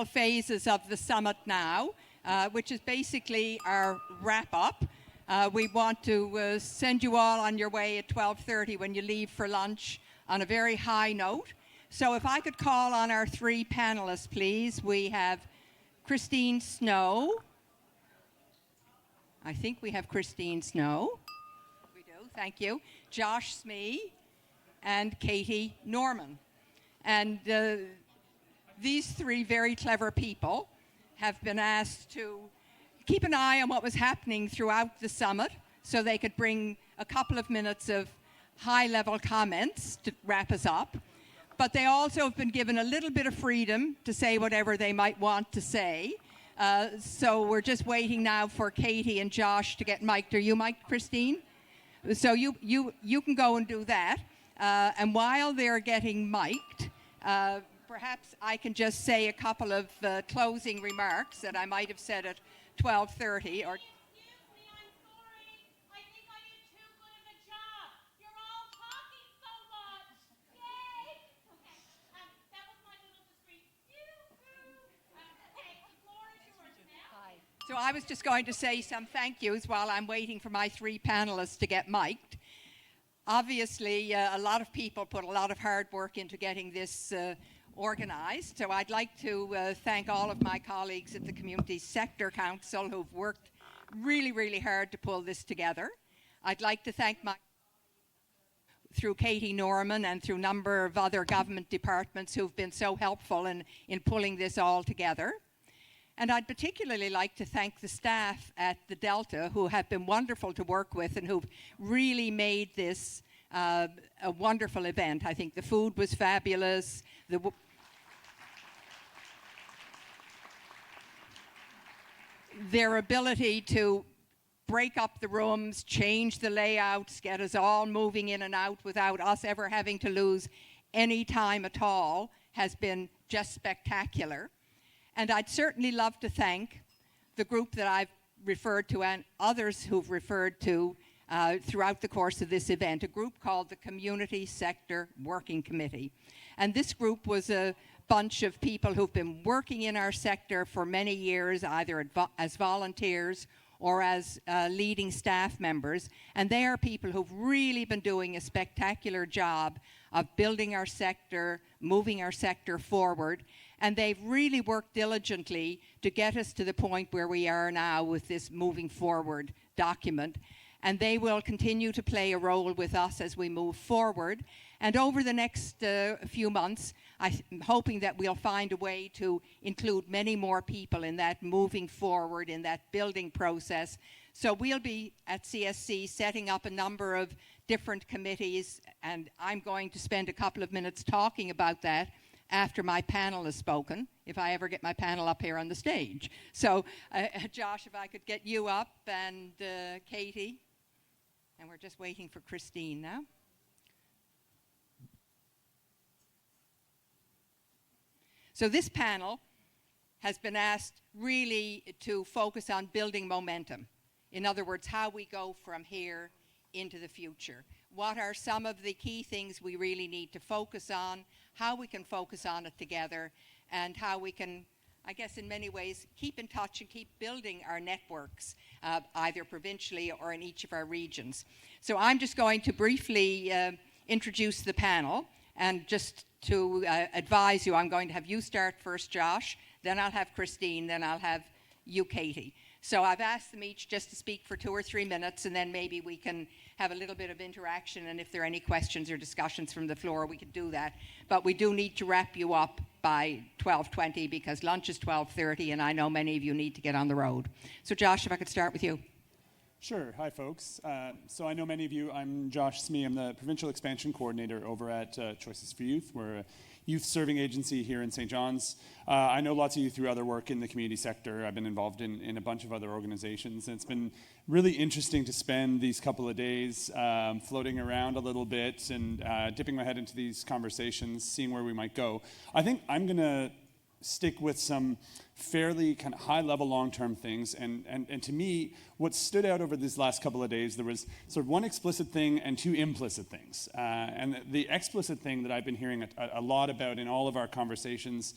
phases of the summit now, which is basically our wrap-up. We want to send you all on your way at 12:30 when you leave for lunch on a very high note. So if I could call on our three panelists, please. We have Christine Snow. I think we have Christine Snow. We do, thank you. Josh Smee and Katie Norman. And these three very clever people have been asked to keep an eye on what was happening throughout the summit so they could bring a couple of minutes of high-level comments to wrap us up. But they also have been given a little bit of freedom to say whatever they might want to say. So we're just waiting now for Katie and Josh to get mic'd. Are you mic'd, Christine? So you can go and do that. And while they're getting mic'd, perhaps I can just say a couple of closing remarks that I might have said at 12:30 or... Excuse me, I'm sorry. I think I did too good of a job. You're all talking so much. Yay! Okay, that was my little discreet okay, the floor is yours now. Hi. So I was just going to say some thank yous while I'm waiting for my three panelists to get mic'd. Obviously, a lot of people put a lot of hard work into getting this organized. So I'd like to thank all of my colleagues at the Community Sector Council who've worked really, really hard to pull this together. I'd like to thank through Katie Norman and through a number of other government departments who've been so helpful in pulling this all together. And I'd particularly like to thank the staff at the Delta who have been wonderful to work with and who've really made this a wonderful event. I think the food was fabulous. Their ability to break up the rooms, change the layouts, get us all moving in and out without us ever having to lose any time at all has been just spectacular. And I'd certainly love to thank the group that I've referred to and others who've referred to throughout the course of this event, a group called the Community Sector Working Committee. And this group was a bunch of people who've been working in our sector for many years, either as volunteers or as leading staff members. And they are people who've really been doing a spectacular job of building our sector, moving our sector forward. And they've really worked diligently to get us to the point where we are now with this moving forward document. And they will continue to play a role with us as we move forward. And over the next few months, I'm hoping that we'll find a way to include many more people in that moving forward, in that building process. So we'll be at CSC setting up a number of different committees, and I'm going to spend a couple of minutes talking about that after my panel has spoken, if I ever get my panel up here on the stage. So, Josh, if I could get you up, and Katie, and we're just waiting for Christine now. So this panel has been asked really to focus on building momentum. In other words, how we go from here into the future. What are some of the key things we really need to focus on, how we can focus on it together, and how we can, I guess in many ways, keep in touch and keep building our networks, either provincially or in each of our regions. So I'm just going to briefly introduce the panel, and just to advise you, I'm going to have you start first, Josh, then I'll have Christine, then I'll have you, Katie. So I've asked them each just to speak for 2 or 3 minutes, and then maybe we can have a little bit of interaction, and if there are any questions or discussions from the floor, we can do that. But we do need to wrap you up by 12:20 because lunch is 12:30, and I know many of you need to get on the road. So Josh, if I could start with you. Sure. Hi, folks. So I know many of you. I'm Josh Smee. I'm the Provincial Expansion Coordinator over at Choices for Youth. We're a youth serving agency here in St. John's. I know lots of you through other work in the community sector. I've been involved in a bunch of other organizations. And it's been really interesting to spend these couple of days floating around a little bit and dipping my head into these conversations, seeing where we might go. I think I'm going to stick with some fairly kind of high-level long-term things. And to me, what stood out over these last couple of days, there was sort of one explicit thing and two implicit things. And the explicit thing that I've been hearing a lot about in all of our conversations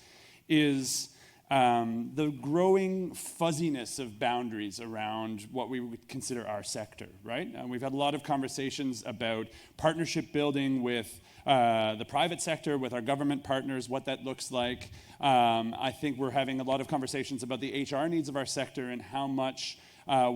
is the growing fuzziness of boundaries around what we would consider our sector, right? We've had a lot of conversations about partnership building with the private sector, with our government partners, what that looks like. I think we're having a lot of conversations about the HR needs of our sector and how much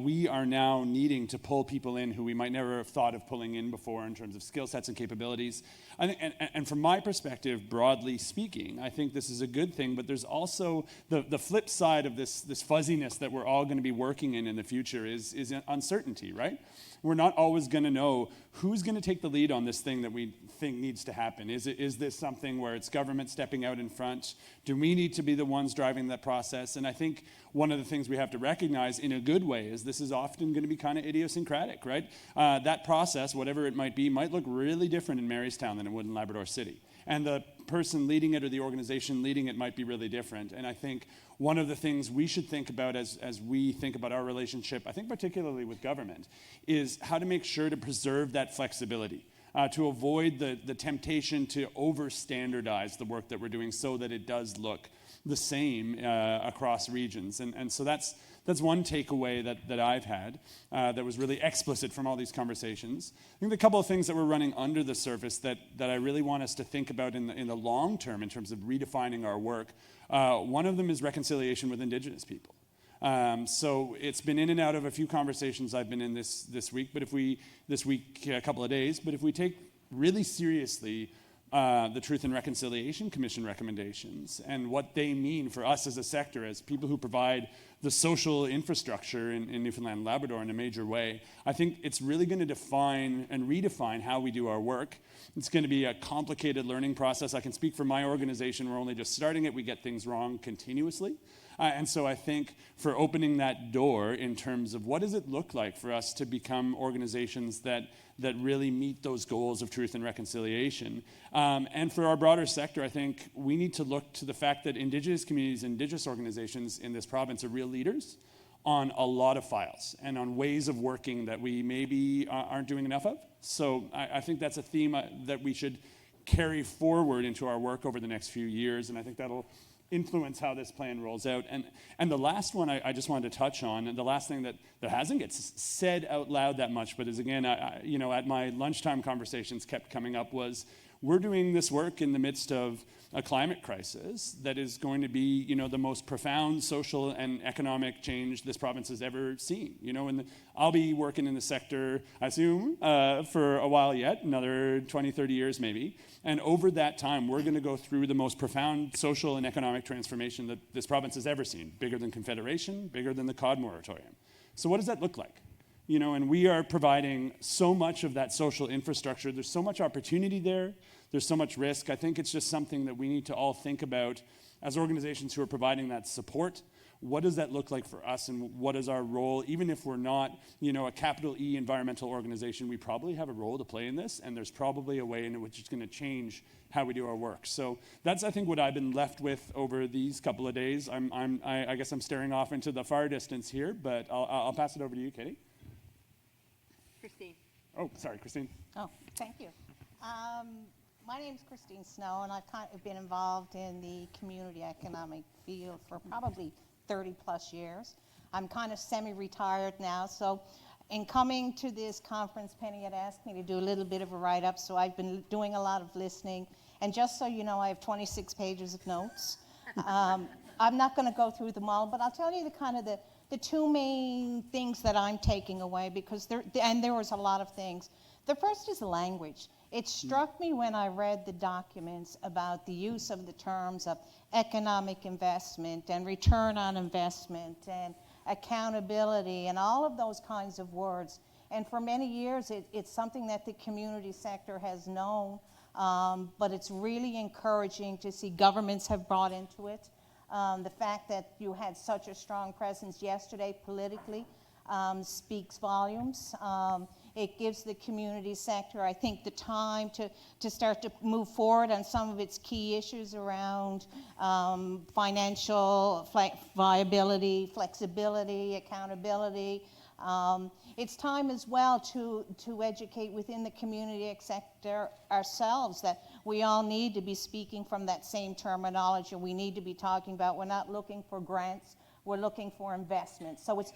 we are now needing to pull people in who we might never have thought of pulling in before in terms of skill sets and capabilities. And from my perspective, broadly speaking, I think this is a good thing, but there's also the flip side of this fuzziness that we're all going to be working in the future is uncertainty, right? We're not always going to know who's going to take the lead on this thing that we think needs to happen. Is this something where it's government stepping out in front? Do we need to be the ones driving that process? And I think one of the things we have to recognize in a good way is this is often going to be kind of idiosyncratic, right? That process, whatever it might be, might look really different in Marystown than it would in Labrador City. And the person leading it or the organization leading it might be really different. And I think one of the things we should think about as we think about our relationship, I think particularly with government, is how to make sure to preserve that flexibility, to avoid the temptation to over-standardize the work that we're doing so that it does look the same across regions. And so that's one takeaway that I've had that was really explicit from all these conversations. I think the couple of things that were running under the surface that I really want us to think about in the long term in terms of redefining our work, one of them is reconciliation with Indigenous people. So it's been in and out of a few conversations I've been in this week, a couple of days, but if we take really seriously the Truth and Reconciliation Commission recommendations and what they mean for us as a sector, as people who provide the social infrastructure in Newfoundland and Labrador in a major way, I think it's really going to define and redefine how we do our work. It's going to be a complicated learning process. I can speak for my organization. We're only just starting it. We get things wrong continuously. And so I think for opening that door in terms of what does it look like for us to become organizations that really meet those goals of truth and reconciliation. And for our broader sector, I think we need to look to the fact that Indigenous communities, Indigenous organizations in this province are real leaders on a lot of files and on ways of working that we maybe aren't doing enough of. So I think that's a theme that we should carry forward into our work over the next few years, and I think that'll influence how this plan rolls out. And the last one I just wanted to touch on, and the last thing that hasn't get said out loud that much, but is again, at my lunchtime conversations kept coming up, was we're doing this work in the midst of a climate crisis that is going to be, the most profound social and economic change this province has ever seen. And I'll be working in the sector, I assume, for a while yet, another 20, 30 years maybe. And over that time, we're going to go through the most profound social and economic transformation that this province has ever seen, bigger than Confederation, bigger than the Cod moratorium. So what does that look like? And we are providing so much of that social infrastructure. There's so much opportunity there. There's so much risk. I think it's just something that we need to all think about as organizations who are providing that support. What does that look like for us, and what is our role? Even if we're not, a capital E environmental organization, we probably have a role to play in this, and there's probably a way in which it's going to change how we do our work. So that's, I think, what I've been left with over these couple of days. I guess I'm staring off into the far distance here, but I'll pass it over to you, Katie. Christine. Oh, sorry, Christine. Oh, thank you. My name's Christine Snow, and I've kind of been involved in the community economic field for probably 30 plus years. I'm kind of semi-retired now, so in coming to this conference, Penny had asked me to do a little bit of a write-up, so I've been doing a lot of listening. And just so you know, I have 26 pages of notes. I'm not going to go through them all, but I'll tell you the two main things that I'm taking away, because there was a lot of things. The first is the language. It struck me when I read the documents about the use of the terms of economic investment and return on investment and accountability and all of those kinds of words. And for many years, it's something that the community sector has known, but it's really encouraging to see governments have brought into it. The fact that you had such a strong presence yesterday politically speaks volumes. It gives the community sector, I think, the time to start to move forward on some of its key issues around financial viability, flexibility, accountability. It's time as well to educate within the community sector ourselves that we all need to be speaking from that same terminology. We need to be talking about, we're not looking for grants, we're looking for investment. So it's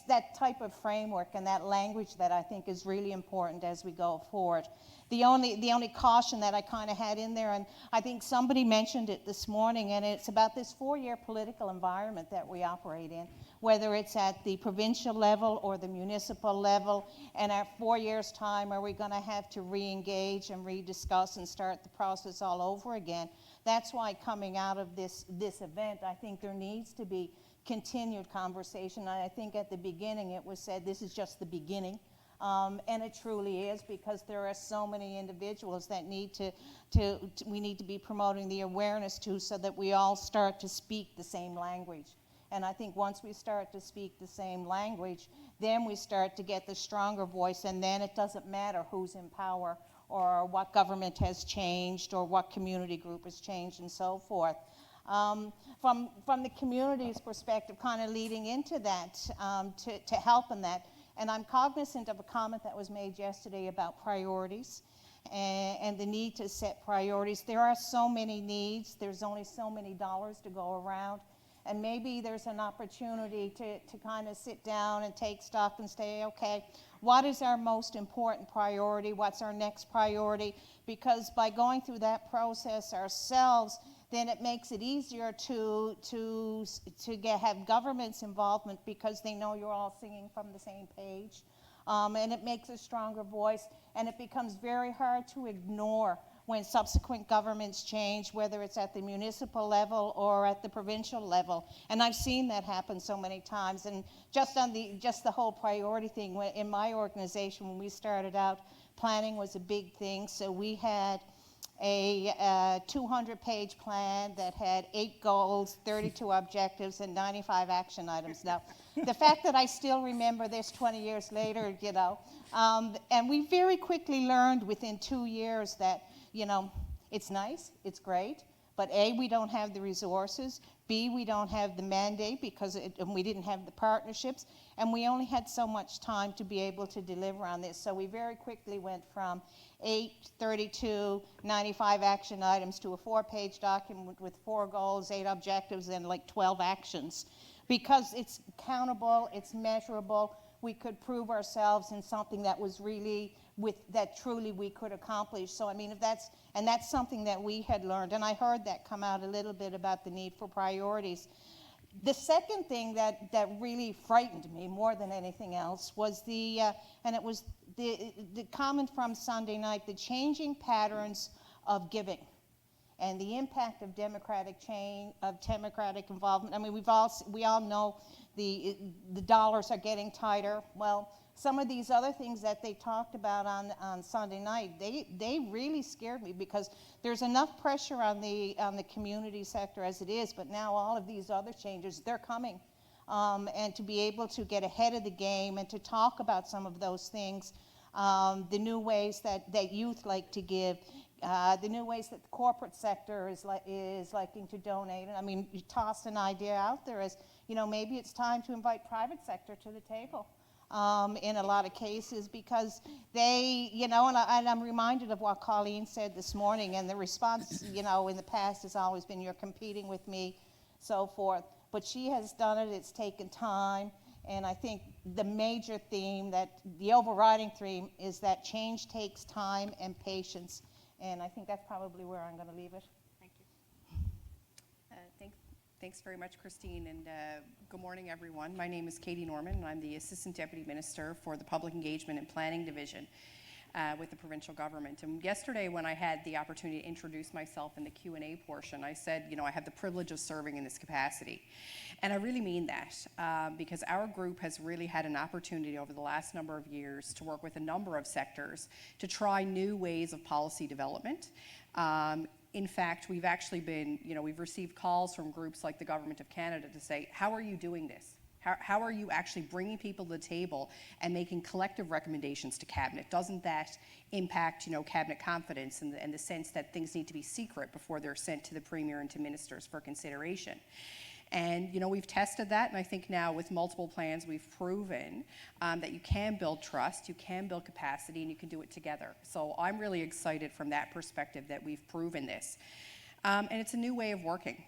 that type of framework and that language that I think is really important as we go forward. The only caution that I kind of had in there, and I think somebody mentioned it this morning, and it's about this 4-year political environment that we operate in, whether it's at the provincial level or the municipal level, and at 4 years' time, are we going to have to re-engage and rediscuss and start the process all over again? That's why coming out of this event, I think there needs to be continued conversation. And I think at the beginning it was said this is just the beginning. And it truly is, because there are so many individuals that we need to be promoting the awareness to, so that we all start to speak the same language. And I think once we start to speak the same language, then we start to get the stronger voice, and then it doesn't matter who's in power or what government has changed or what community group has changed and so forth. From the community's perspective, kind of leading into that, to help in that, and I'm cognizant of a comment that was made yesterday about priorities and the need to set priorities. There are so many needs. There's only so many dollars to go around. And maybe there's an opportunity to kind of sit down and take stock and say, okay, what is our most important priority? What's our next priority? Because by going through that process ourselves, then it makes it easier to have government's involvement, because they know you're all singing from the same page. And it makes a stronger voice, and it becomes very hard to ignore when subsequent governments change, whether it's at the municipal level or at the provincial level. And I've seen that happen so many times. And just the whole priority thing, in my organization, when we started out, planning was a big thing. So we had a 200-page plan that had 8 goals, 32 objectives, and 95 action items. Now, the fact that I still remember this 20 years later, and we very quickly learned within 2 years that, it's nice, it's great, but A, we don't have the resources, B, we don't have the mandate because we didn't have the partnerships, and we only had so much time to be able to deliver on this. So we very quickly went from 8, 32, 95 action items to a 4-page document with 4 goals, 8 objectives, and like 12 actions. Because it's countable, it's measurable, we could prove ourselves in something that was really that truly we could accomplish. So I mean, that's something that we had learned, and I heard that come out a little bit about the need for priorities. The second thing that really frightened me more than anything else was the comment from Sunday night, the changing patterns of giving and the impact of democratic change, of democratic involvement. I mean, we all know the dollars are getting tighter. Well, some of these other things that they talked about on Sunday night, they really scared me, because there's enough pressure on the community sector as it is, but now all of these other changes, they're coming. And to be able to get ahead of the game and to talk about some of those things, the new ways that youth like to give, the new ways that the corporate sector is liking to donate. And I mean, you toss an idea out there as, maybe it's time to invite private sector to the table. In a lot of cases, because they, and I'm reminded of what Colleen said this morning, and the response, in the past has always been, you're competing with me, so forth. But she has done it, it's taken time, and I think the major theme, the overriding theme, is that change takes time and patience, and I think that's probably where I'm going to leave it. Thank you. Thanks very much, Christine, and good morning, everyone. My name is Katie Norman, and I'm the Assistant Deputy Minister for the Public Engagement and Planning Division with the provincial government. And yesterday, when I had the opportunity to introduce myself in the Q&A portion, I said, I have the privilege of serving in this capacity. And I really mean that, because our group has really had an opportunity over the last number of years to work with a number of sectors to try new ways of policy development. In fact, we've actually been, we've received calls from groups like the Government of Canada to say, how are you doing this? How are you actually bringing people to the table and making collective recommendations to Cabinet? Doesn't that impact, Cabinet confidence and the sense that things need to be secret before they're sent to the Premier and to ministers for consideration? And, you know, we've tested that, and I think now with multiple plans, we've proven that you can build trust, you can build capacity, and you can do it together. So I'm really excited from that perspective that we've proven this. And it's a new way of working.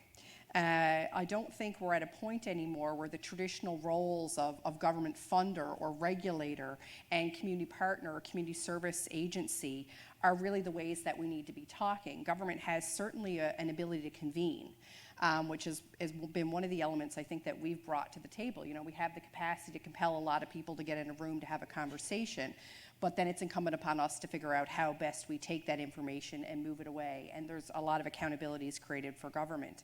I don't think we're at a point anymore where the traditional roles of government funder or regulator and community partner or community service agency are really the ways that we need to be talking. Government has certainly an ability to convene, which has been one of the elements I think that we've brought to the table. You know, we have the capacity to compel a lot of people to get in a room to have a conversation, but then it's incumbent upon us to figure out how best we take that information and move it away. And there's a lot of accountabilities created for government.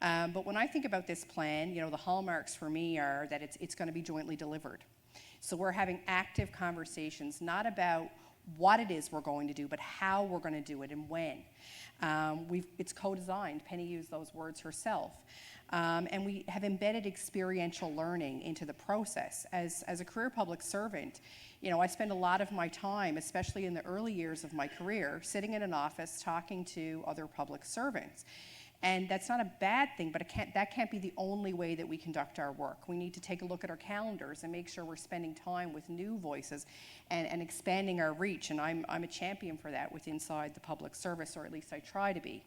But when I think about this plan, you know, the hallmarks for me are that it's going to be jointly delivered. So we're having active conversations, not about what it is we're going to do, but how we're going to do it and when. It's co-designed. Penny used those words herself. And we have embedded experiential learning into the process. As a career public servant, you know, I spend a lot of my time, especially in the early years of my career, sitting in an office talking to other public servants. And that's not a bad thing, but that can't be the only way that we conduct our work. We need to take a look at our calendars and make sure we're spending time with new voices and expanding our reach. And I'm a champion for that with inside the public service, or at least I try to be.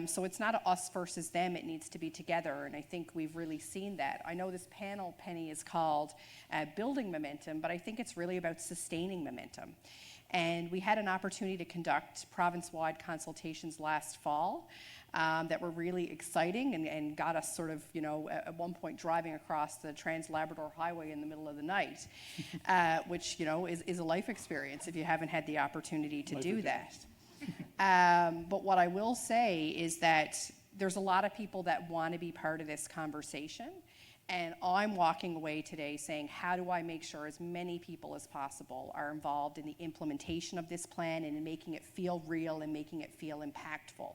So it's not a us versus them, it needs to be together, and I think we've really seen that. I know this panel, Penny, is called Building Momentum, but I think it's really about sustaining momentum. And we had an opportunity to conduct province-wide consultations last fall that were really exciting and got us sort of, you know, at one point driving across the Trans-Labrador Highway in the middle of the night, which, you know, is a life experience if you haven't had the opportunity to do that. But what I will say is that there's a lot of people that want to be part of this conversation. And I'm walking away today saying, how do I make sure as many people as possible are involved in the implementation of this plan and in making it feel real and making it feel impactful?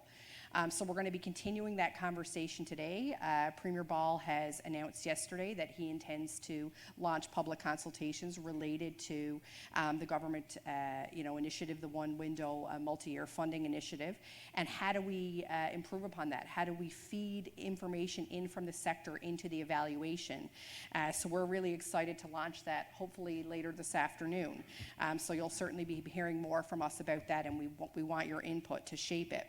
So we're going to be continuing that conversation today. Premier Ball has announced yesterday that he intends to launch public consultations related to the government initiative, the One Window multi-year funding initiative. And how do we improve upon that? How do we feed information in from the sector into the evaluation? So we're really excited to launch that hopefully later this afternoon. So you'll certainly be hearing more from us about that, and we want your input to shape it.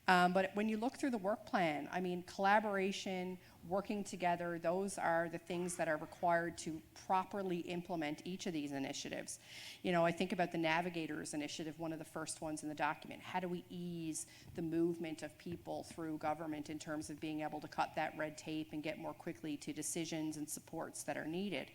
But when you look through the work plan, I mean, collaboration, working together, those are the things that are required to properly implement each of these initiatives. You know, I think about the Navigators initiative, one of the first ones in the document. How do we ease the movement of people through government in terms of being able to cut that red tape and get more quickly to decisions and supports that are needed?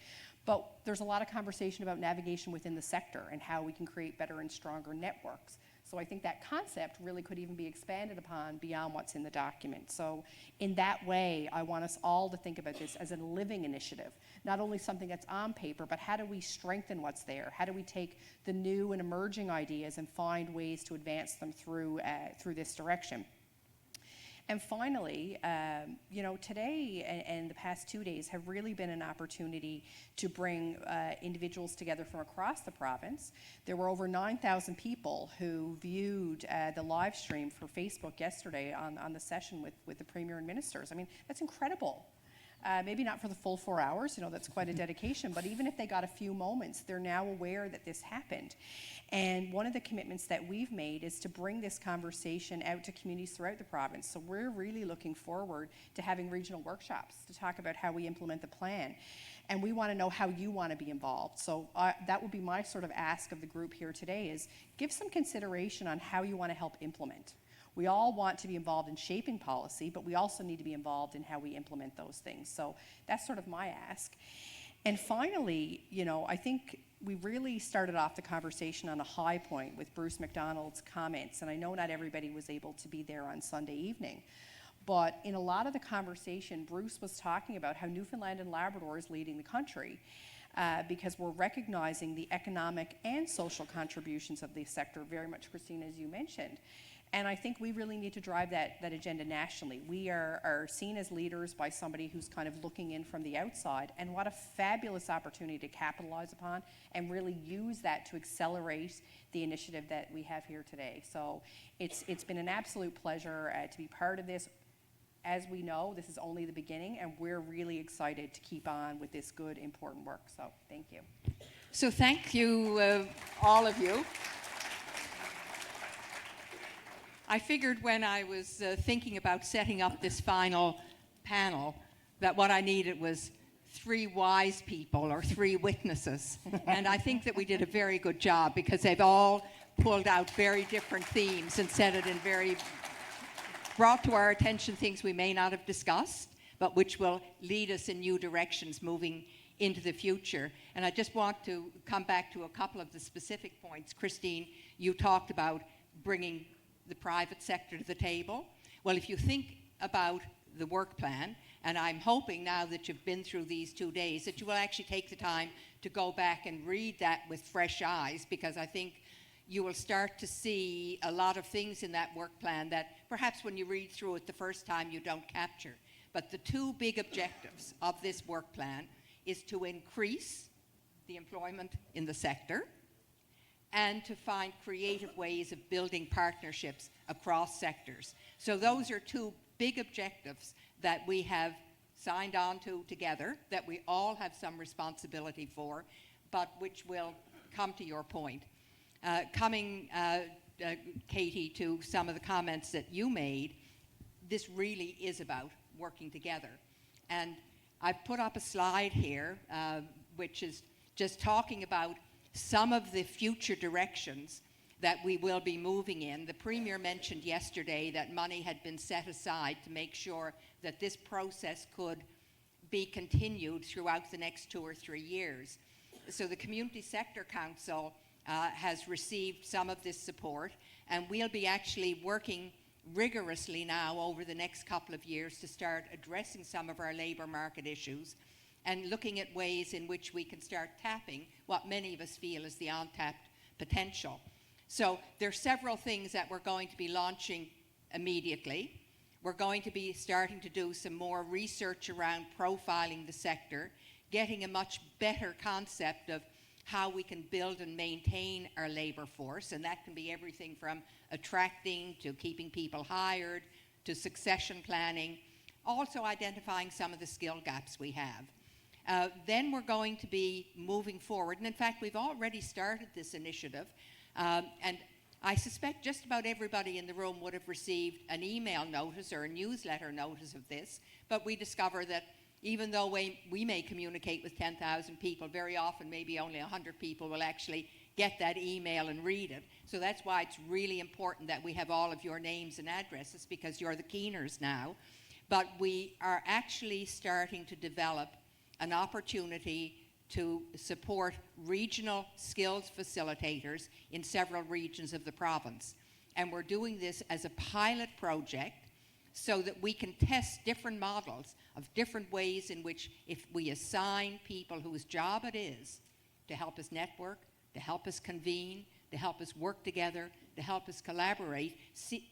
But there's a lot of conversation about navigation within the sector and how we can create better and stronger networks. So I think that concept really could even be expanded upon beyond what's in the document. So in that way, I want us all to think about this as a living initiative, not only something that's on paper, but how do we strengthen what's there? How do we take the new and emerging ideas and find ways to advance them through this direction? And finally, you know, today and the past 2 days have really been an opportunity to bring individuals together from across the province. There were over 9,000 people who viewed the live stream for Facebook yesterday on the session with the Premier and ministers. I mean, that's incredible. Maybe not for the full 4 hours, you know, that's quite a dedication, but even if they got a few moments, they're now aware that this happened. And one of the commitments that we've made is to bring this conversation out to communities throughout the province. So we're really looking forward to having regional workshops to talk about how we implement the plan. And we want to know how you want to be involved. So that would be my sort of ask of the group here today is give some consideration on how you want to help implement. We all want to be involved in shaping policy, but we also need to be involved in how we implement those things. So that's sort of my ask. And finally, you know, I think we really started off the conversation on a high point with Bruce McDonald's comments, and I know not everybody was able to be there on Sunday evening. But in a lot of the conversation, Bruce was talking about how Newfoundland and Labrador is leading the country because we're recognizing the economic and social contributions of the sector, very much, Christine, as you mentioned. And I think we really need to drive that agenda nationally. We are seen as leaders by somebody who's kind of looking in from the outside, and what a fabulous opportunity to capitalize upon and really use that to accelerate the initiative that we have here today. So it's been an absolute pleasure to be part of this. as we know, this is only the beginning, and we're really excited to keep on with this good, important work. So thank you. So thank you, all of you. I figured when I was thinking about setting up this final panel that what I needed was 3 wise people or 3 witnesses. And I think that we did a very good job because they've all pulled out very different themes and said it in brought to our attention things we may not have discussed, but which will lead us in new directions moving into the future. And I just want to come back to a couple of the specific points. Christine, you talked about bringing the private sector to the table. Well, if you think about the work plan, and I'm hoping now that you've been through these 2 days that you will actually take the time to go back and read that with fresh eyes, because I think you will start to see a lot of things in that work plan that perhaps when you read through it the first time you don't capture. But the 2 big objectives of this work plan is to increase the employment in the sector and to find creative ways of building partnerships across sectors. So those are 2 big objectives that we have signed on to together, that we all have some responsibility for, but which will come to your point. Katie, to some of the comments that you made, this really is about working together. And I've put up a slide here, which is just talking about some of the future directions that we will be moving in. The Premier mentioned yesterday that money had been set aside to make sure that this process could be continued throughout the next 2 or 3 years. So the Community Sector Council has received some of this support, and we'll be actually working rigorously now over the next couple of years to start addressing some of our labour market issues and looking at ways in which we can start tapping what many of us feel is the untapped potential. So there are several things that we're going to be launching immediately. We're going to be starting to do some more research around profiling the sector, getting a much better concept of how we can build and maintain our labour force, and that can be everything from attracting to keeping people hired to succession planning, also identifying some of the skill gaps we have. Then we're going to be moving forward, and in fact we've already started this initiative, and I suspect just about everybody in the room would have received an email notice or a newsletter notice of this, but we discover that even though we may communicate with 10,000 people, very often maybe only 100 people will actually get that email and read it. So that's why it's really important that we have all of your names and addresses, because you're the keeners now. But we are actually starting to develop an opportunity to support regional skills facilitators in several regions of the province. And we're doing this as a pilot project so that we can test different models of different ways in which, if we assign people whose job it is to help us network, to help us convene, to help us work together, to help us collaborate,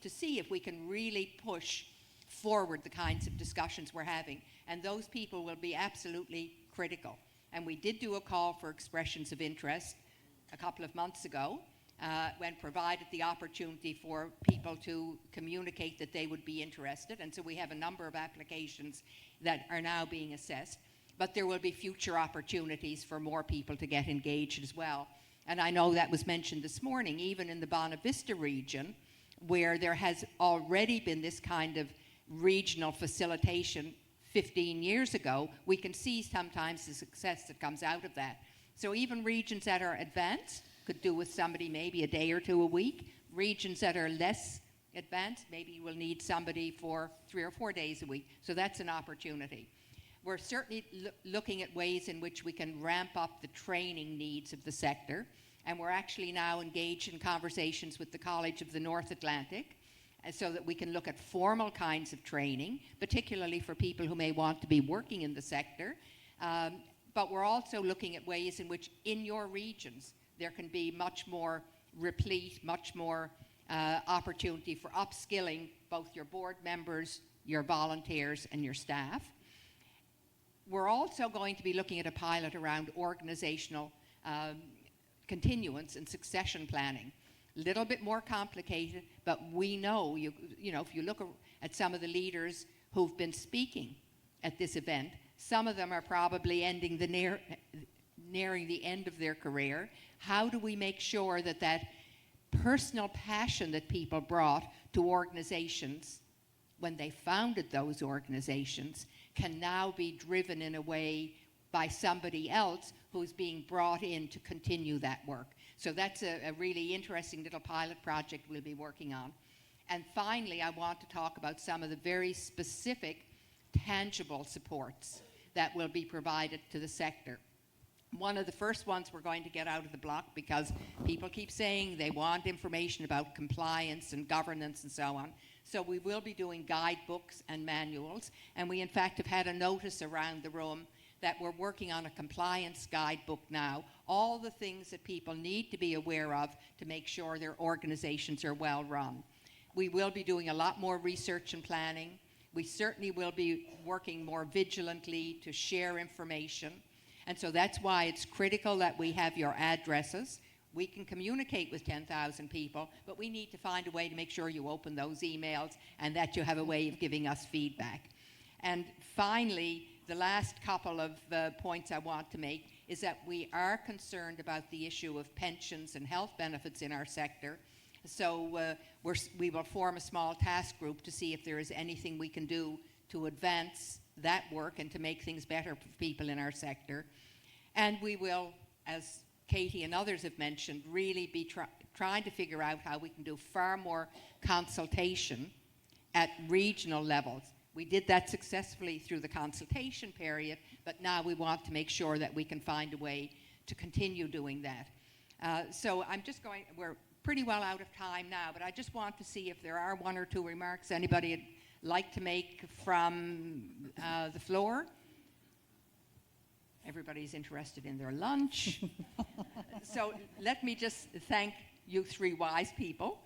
to see if we can really push forward the kinds of discussions we're having. And those people will be absolutely critical. And we did do a call for expressions of interest a couple of months ago, when provided the opportunity for people to communicate that they would be interested. And so we have a number of applications that are now being assessed. But there will be future opportunities for more people to get engaged as well. And I know that was mentioned this morning, even in the Bonavista region, where there has already been this kind of regional facilitation 15 years ago, we can see sometimes the success that comes out of that. So even regions that are advanced could do with somebody maybe a day or 2 a week. Regions that are less advanced, maybe you will need somebody for 3 or 4 days a week. So that's an opportunity. We're certainly looking at ways in which we can ramp up the training needs of the sector. And we're actually now engaged in conversations with the College of the North Atlantic, so that we can look at formal kinds of training, particularly for people who may want to be working in the sector. But we're also looking at ways in which in your regions there can be much more replete, much more opportunity for upskilling both your board members, your volunteers, and your staff. We're also going to be looking at a pilot around organizational continuance and succession planning. A little bit more complicated, but we know, you know, if you look at some of the leaders who've been speaking at this event. Some of them are probably nearing the end of their career. How do we make sure that that personal passion that people brought to organizations when they founded those organizations can now be driven in a way by somebody else who's being brought in to continue that work? So that's a really interesting little pilot project we'll be working on. And finally, I want to talk about some of the very specific, tangible supports that will be provided to the sector. One of the first ones we're going to get out of the block, because people keep saying they want information about compliance and governance and so on. So we will be doing guidebooks and manuals, and we in fact have had a notice around the room that we're working on a compliance guidebook now, all the things that people need to be aware of to make sure their organizations are well run. We will be doing a lot more research and planning. We certainly will be working more vigilantly to share information. And so that's why it's critical that we have your addresses. We can communicate with 10,000 people, but we need to find a way to make sure you open those emails and that you have a way of giving us feedback. And finally, the last couple of points I want to make is that we are concerned about the issue of pensions and health benefits in our sector. So we will form a small task group to see if there is anything we can do to advance that work and to make things better for people in our sector. And we will, as Katie and others have mentioned, really be trying to figure out how we can do far more consultation at regional levels. We did that successfully through the consultation period, but now we want to make sure that we can find a way to continue doing that. So we're pretty well out of time now, but I just want to see if there are one or two remarks anybody would like to make from the floor. Everybody's interested in their lunch. So let me just thank you three wise people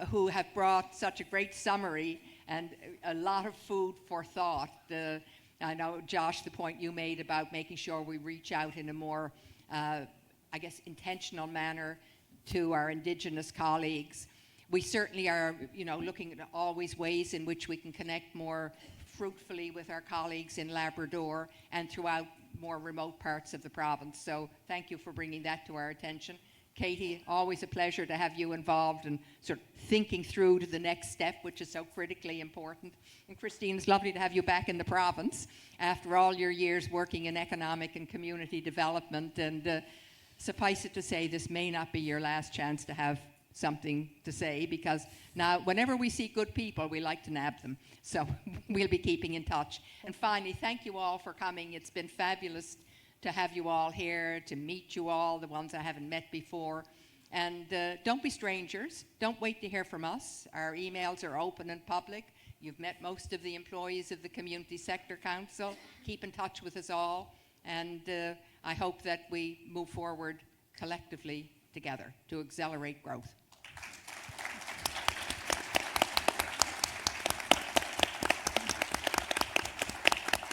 who have brought such a great summary and a lot of food for thought. I know, Josh, the point you made about making sure we reach out in a more, intentional manner to our Indigenous colleagues. We certainly are, looking at always ways in which we can connect more fruitfully with our colleagues in Labrador and throughout more remote parts of the province. So thank you for bringing that to our attention. Katie, always a pleasure to have you involved and sort of thinking through to the next step, which is so critically important. And Christine, it's lovely to have you back in the province after all your years working in economic and community development. And suffice it to say, this may not be your last chance to have something to say, because now whenever we see good people, we like to nab them. So we'll be keeping in touch. And finally, thank you all for coming. It's been fabulous to have you all here, to meet you all, the ones I haven't met before. And don't be strangers. Don't wait to hear from us. Our emails are open and public. You've met most of the employees of the Community Sector Council. Keep in touch with us all. And I hope that we move forward collectively together to accelerate growth.